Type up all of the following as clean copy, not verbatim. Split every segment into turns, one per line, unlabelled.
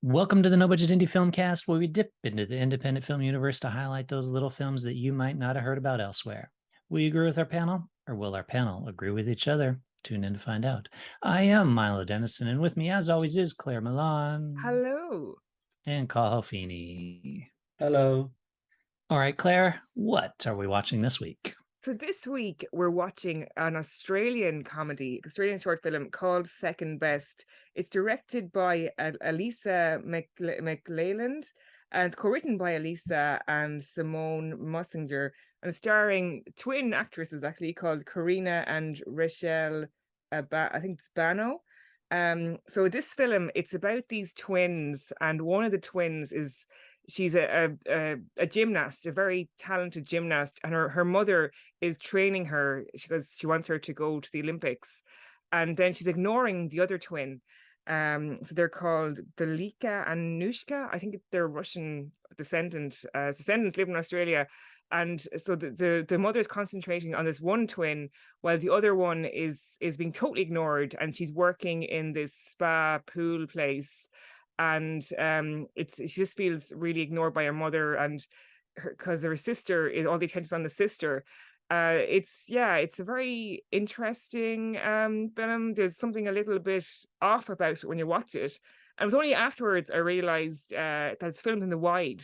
Welcome to the No Budget Indie Filmcast, where we dip into the independent film universe to highlight those little films that you might not have heard about elsewhere. Will you agree with our panel, or will our panel agree with each other? Tune in to find out. I am Milo Dennison, and with me, as always, is Claire Milan
Hello.
and Cathal Feeney.
Hello.
All right, Claire, what are we watching this week?
So this week we're watching an Australian short film called Second Best. It's directed by Elisa McLeland and co-written by Elisa and Simone Mussinger, and starring twin actresses actually called Karina and Rachel. I think it's Bano. So this film, it's about these twins, and one of the twins is she's a gymnast, a very talented gymnast, and her mother is training her because she wants her to go to the Olympics, and then she's ignoring the other twin. So they're called Dalika and Nushka. I think they're Russian descendants live in Australia. And so the mother is concentrating on this one twin while the other one is being totally ignored, and she's working in this spa pool place. And she just feels really ignored by her mother, and because her sister is all the attention's on the sister. It's a very interesting film. There's something a little bit off about it when you watch it, and it was only afterwards I realized that it's filmed in the wide.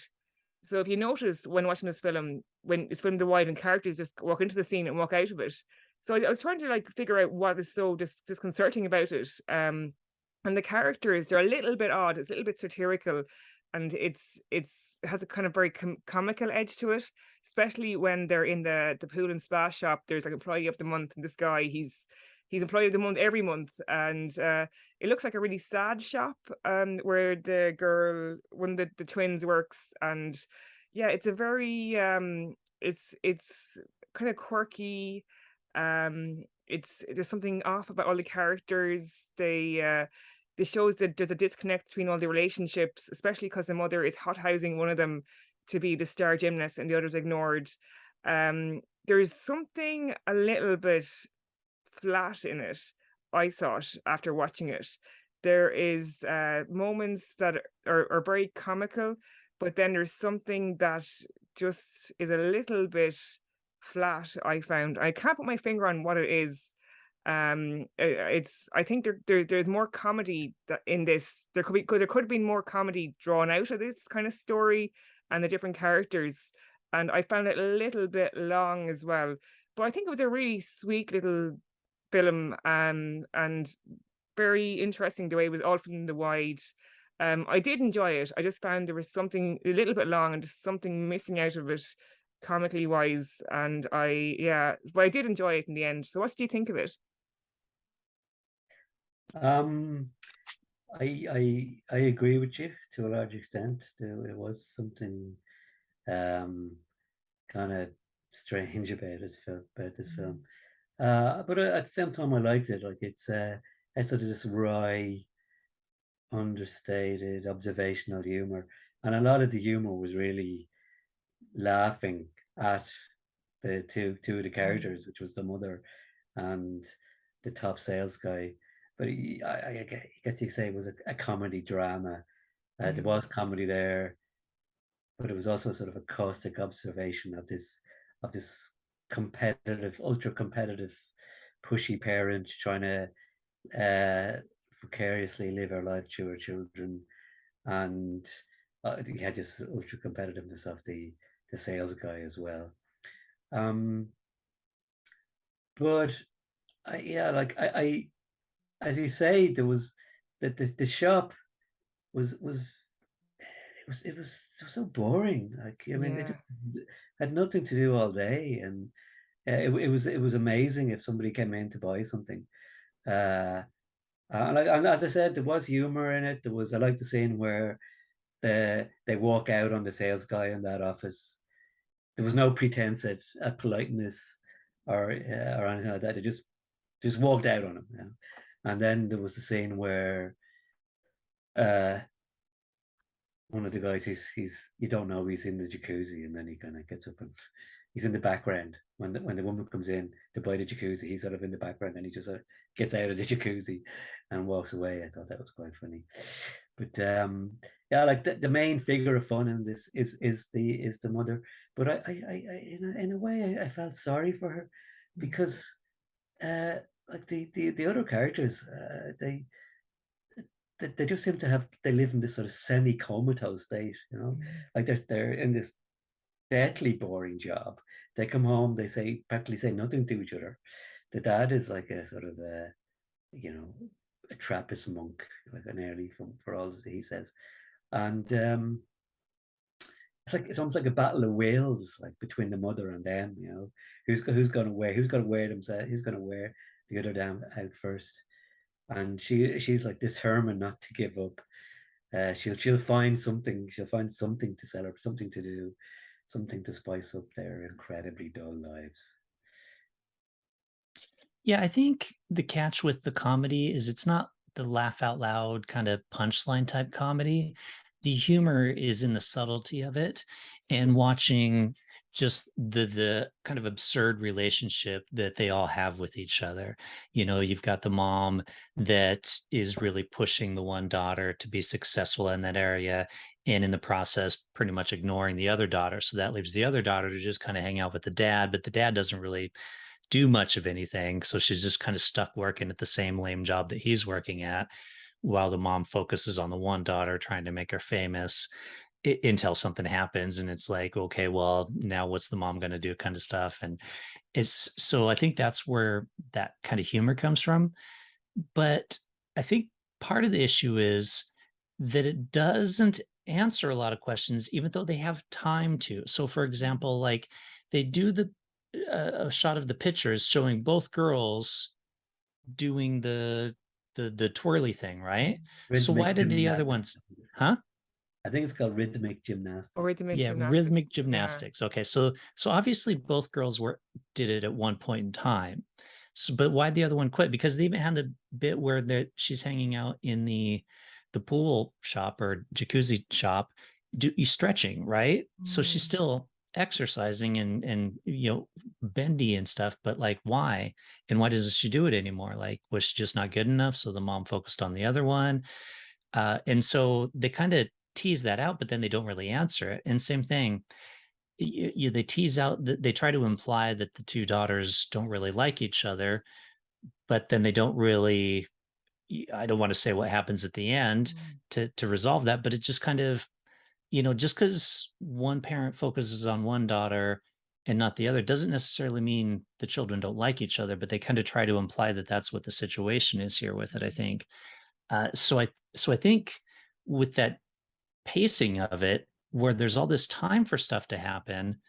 So if you notice when watching this film, when it's filmed in the wide and characters just walk into the scene and walk out of it. So I was trying to figure out what is so disconcerting about it. And the characters, they're a little bit odd. It's a little bit satirical, and it has a kind of very comical edge to it, especially when they're in the pool and spa shop. There's employee of the month, and this guy, he's employee of the month every month, and it looks like a really sad shop where the girl, one of the twins, works. And yeah, it's a very it's kind of quirky. There's something off about all the characters. They shows that there's a disconnect between all the relationships, especially because the mother is hothousing one of them to be the star gymnast and the other's ignored. There's something a little bit flat in it, I thought, after watching it. There is moments that are very comical, but then there's something that just is a little bit flat, I found. I can't put my finger on what it is. I think there's more comedy in this. There could have been more comedy drawn out of this kind of story and the different characters, and I found it a little bit long as well. But I think it was a really sweet little film, and very interesting the way it was all filmed in the wide. I did enjoy it. I just found there was something a little bit long and just something missing out of it comically wise, and but I did enjoy it in the end. So what do you think of it?
I agree with you to a large extent. There was something kind of strange about this film. But at the same time, I liked it. It's sort of this wry, understated, observational humor, and a lot of the humor was really laughing at the two of the characters, which was the mother and the top sales guy. But I guess you could say it was a comedy drama. There was comedy there, but it was also sort of a caustic observation of this competitive, ultra competitive, pushy parent trying to vicariously live her life through her children, and you had this ultra competitiveness of the sales guy as well. But I as you say, there was that the shop was it was so boring. It just had nothing to do all day, and it was amazing if somebody came in to buy something. And as I said, there was humor in it. I like the scene where they walk out on the sales guy in that office. There was no pretense at politeness or anything like that. They just walked out on him. You know? And then there was the scene where one of the guys, he's you don't know he's in the jacuzzi, and then he kind of gets up and he's in the background when the woman comes in to buy the jacuzzi. He's sort of in the background, and he just gets out of the jacuzzi and walks away. I thought that was quite funny. But yeah, like the main figure of fun in this is the mother. But in a way, I felt sorry for her because uh, like the other characters, they just seem to have they live in this sort of semi-comatose state, you know, like they're in this deadly boring job. They come home, they say practically say nothing to each other. The dad is like a sort of a, you know, a Trappist monk, like an early for all that he says. And it's almost like a battle of wills, like between the mother and them, you know, who's gonna wear themselves, who's gonna wear the other damn out first. And she's like this hermit not to give up. She'll find something. She'll find something to celebrate, something to do, something to spice up their incredibly dull lives.
Yeah, I think the catch with the comedy is it's not the laugh out loud kind of punchline type comedy. The humor is in the subtlety of it and watching just the kind of absurd relationship that they all have with each other. You know, you've got the mom that is really pushing the one daughter to be successful in that area, and in the process pretty much ignoring the other daughter. So that leaves the other daughter to just kind of hang out with the dad, but the dad doesn't really do much of anything. So she's just kind of stuck working at the same lame job that he's working at, while the mom focuses on the one daughter, trying to make her famous until something happens. And it's like, okay, well, now what's the mom going to do, kind of stuff. And it's so I think that's where that kind of humor comes from. But I think part of the issue is that it doesn't answer a lot of questions, even though they have time to. So, for example, like they do a shot of the pictures showing both girls doing the twirly thing, right? So why
Rhythmic
did the other
gymnastics.
ones, huh?
I think it's called rhythmic gymnastics.
Or to make
Yeah,
gymnastics.
rhythmic
Yeah.
gymnastics. Okay, so obviously both girls were did it at one point in time. So, but why'd the other one quit? Because they even had the bit where she's hanging out in the pool shop or jacuzzi shop, stretching, right? So she's
Mm.
still exercising and you know bendy and stuff, but like why? And why doesn't she do it anymore? Like was she just not good enough? So the mom focused on the other one. And so they kind of tease that out, but then they don't really answer it. And same thing, they tease out that they try to imply that the two daughters don't really like each other, but then they don't really. I don't want to say what happens at the end
Mm.
to resolve that, but it just kind of, you know, just because one parent focuses on one daughter and not the other doesn't necessarily mean the children don't like each other, but they kind of try to imply that that's what the situation is here with it, I think. So I think with that pacing of it, where there's all this time for stuff to happen,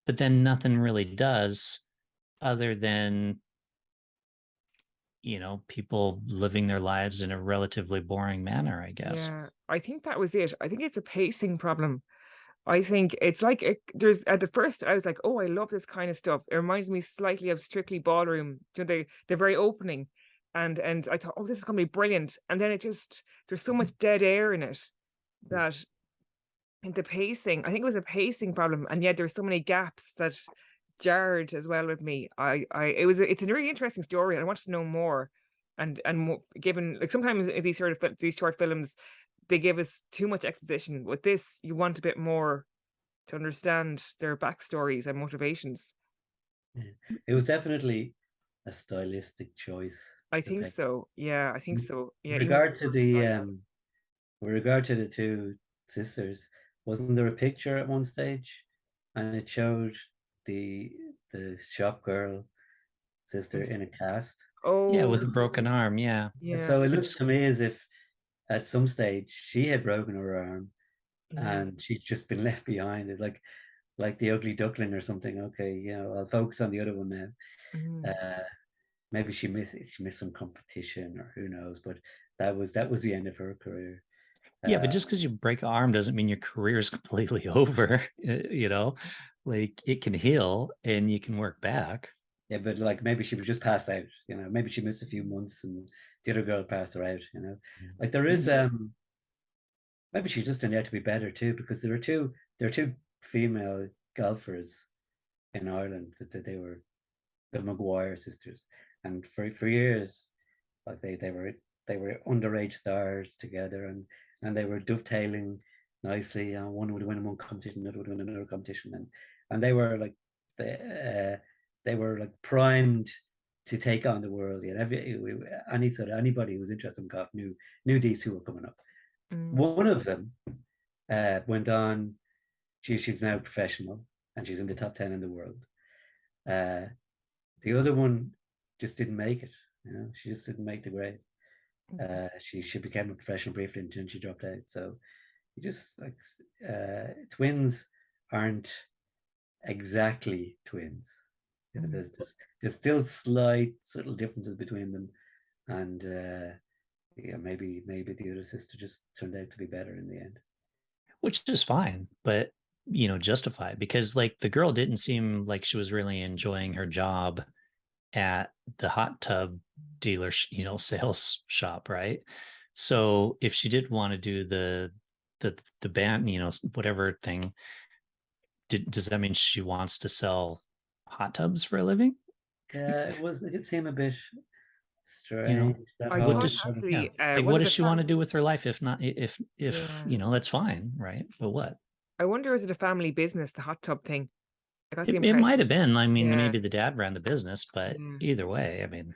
but then nothing really does other than, you know, people living their lives in a relatively boring manner, I guess.
Yeah, I think that was it. I think it's a pacing problem. I think it's like there's at the first I was like, oh, I love this kind of stuff. It reminds me slightly of Strictly Ballroom, the very opening, and I thought, oh, this is gonna be brilliant. And then it just there's so much dead air in it that and the pacing, I think it was a pacing problem, and yet there's so many gaps that jarred as well with me. It's a really interesting story, and I want to know more. And more, given like sometimes in these short films, they give us too much exposition. With this, you want a bit more to understand their backstories and motivations.
Yeah. It was definitely a stylistic choice
I
to
think
pick.
so. Yeah, I think
With
so. Yeah, even
regard to the with regard to the two sisters, wasn't there a picture at one stage, and it showed the the shop girl sister
this.
in a cast?
Yeah,
Oh,
with a broken arm. Yeah.
yeah.
So it looks
Which,
to me as if at some stage she had broken her arm
Mm,
and she'd just been left behind. It's like the ugly duckling or something. Okay, you know, I'll focus on the other one now.
mm,
Maybe she missed some competition or who knows, but that was the end of her career.
yeah, but
Uh,
just because you break an arm doesn't mean your career is completely over. You know, like it can heal and you can work back.
yeah, but like maybe she was just passed out. You know, maybe she missed a few
mm,
months and the other girl passed her out. You know, like there is
Maybe.
maybe she just turned out to be better too because there are two female golfers in Ireland that they were the Maguire sisters, and for years, like they were underage stars together, and they were dovetailing nicely. One would win in one competition, another would win another competition, and they were like they were like primed to take on the world. Yeah, anybody who was interested in golf knew these two were coming up. One of them went on. She's now professional, and she's in the top 10 in the world. The other one just didn't make it. You know, she just didn't make the grade. She became a professional briefly, and then she dropped out. So you just like twins aren't exactly twins. You know, there's still slight subtle differences between them, and yeah, maybe the other sister just turned out to be better in the end.
Which is fine, but justified, because like the girl didn't seem like she was really enjoying her job at the hot tub dealer, sales shop, right? So if she did want to do the band, whatever thing, does that mean she wants to sell hot tubs for a living?
Yeah, it did seem a bit
You know,
strange. That
I
what
whole
thought
does
actually,
like
was
what
it
does
a
she want to do
family?
with her life if not if
Yeah.
that's fine, right? But what?
I wonder, is it a family business, the hot tub thing? I got the
It might
impression.
have been. I mean,
Yeah.
maybe the dad ran the business, but
Yeah.
either way, I mean,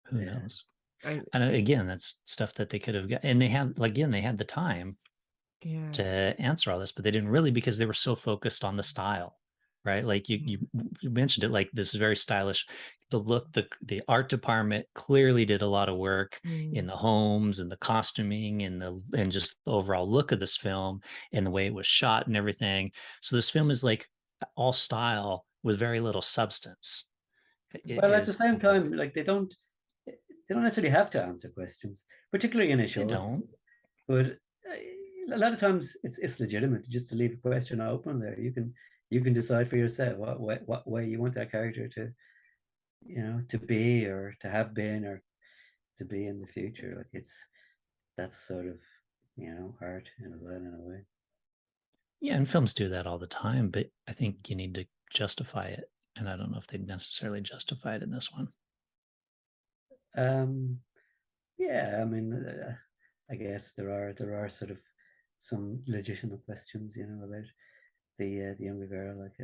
who
Yeah.
knows?
I,
And again, that's stuff that they could have got, and they had the time
yeah.
to answer all this, but they didn't really, because they were so focused on the style, right? Like you mentioned it, like this is very stylish. The look, the art department clearly did a lot of work in the homes and the costuming and just the overall look of this film and the way it was shot and everything. So this film is like all style with very little substance. It
Well, at the
is.
same time, like they don't necessarily have to answer questions, particularly in a
They
short.
don't.
But a lot of times it's legitimate just to leave a question open there. You can decide for yourself what way you want that character to be, or to have been, or to be in the future. Like that's sort of art in a way.
Yeah, and films do that all the time, but I think you need to justify it. And I don't know if they necessarily justify it in this one.
Yeah, I mean, I guess there are sort of some legitimate questions, about the younger girl, like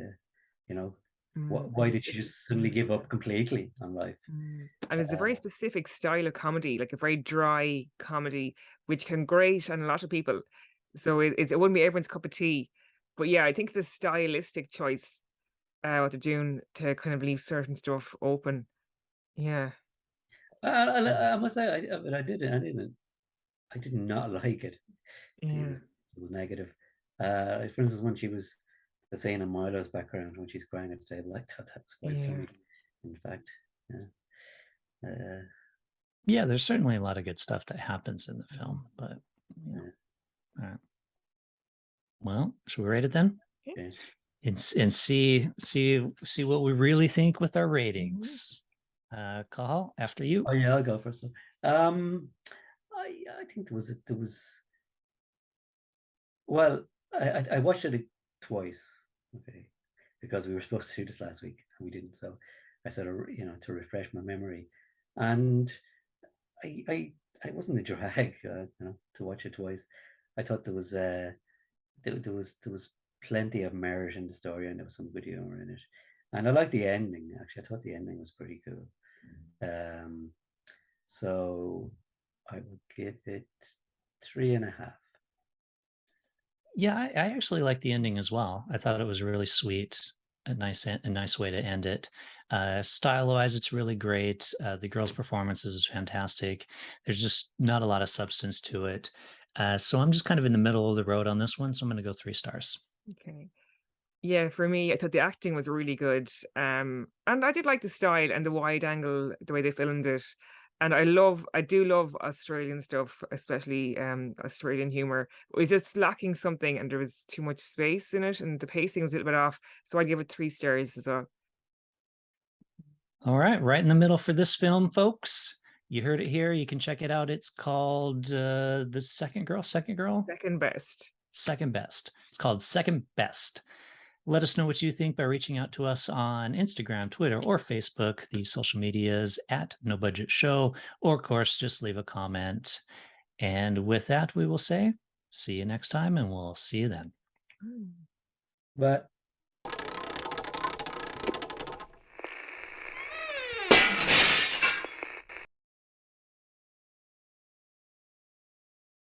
why did she just suddenly give up completely on life?
And it's a very specific style of comedy, like a very dry comedy, which can grate on a lot of people. So it wouldn't be everyone's cup of tea. But yeah, I think it's a stylistic choice, what they're doing to kind of leave certain stuff open. Yeah.
I must say, I did not like it. It
Yeah.
was negative. For instance, when she was the scene in Milo's background when she's crying at the table, I thought that was quite
Yeah.
funny. In fact, yeah.
Yeah, there's certainly a lot of good stuff that happens in the film, but
Yeah.
all right. Well, should we rate it then?
Okay.
And see what we really think with our ratings. Cathal, after you.
Oh yeah, I'll go first. I think there was well, I watched it twice, okay, because we were supposed to do this last week and we didn't. So I sort of to refresh my memory, and I wasn't a drag, to watch it twice. I thought there was plenty of merit in the story, and there was some good humor in it, and I liked the ending. Actually, I thought the ending was pretty cool. So I would give it 3.5.
Yeah, I actually like the ending as well. I thought it was really sweet, a nice way to end it. Style-wise, it's really great. The girl's performances is fantastic. There's just not a lot of substance to it. So I'm just kind of in the middle of the road on this one. So I'm going to go 3 stars.
Okay. Yeah, for me, I thought the acting was really good. And I did like the style and the wide angle, the way they filmed it. And I do love Australian stuff, especially Australian humor. It was just lacking something, and there was too much space in it, and the pacing was a little bit off. So I'd give it 3 stars as well.
All right in the middle for this film, folks. You heard it here. You can check it out. It's called The Second Girl.
Second best.
Second Best. It's called Second Best. Let us know what you think by reaching out to us on Instagram, Twitter, or Facebook. The social medias at No Budget Show, or of course, just leave a comment. And with that, we will say, see you next time, and we'll see you then.
Mm.
But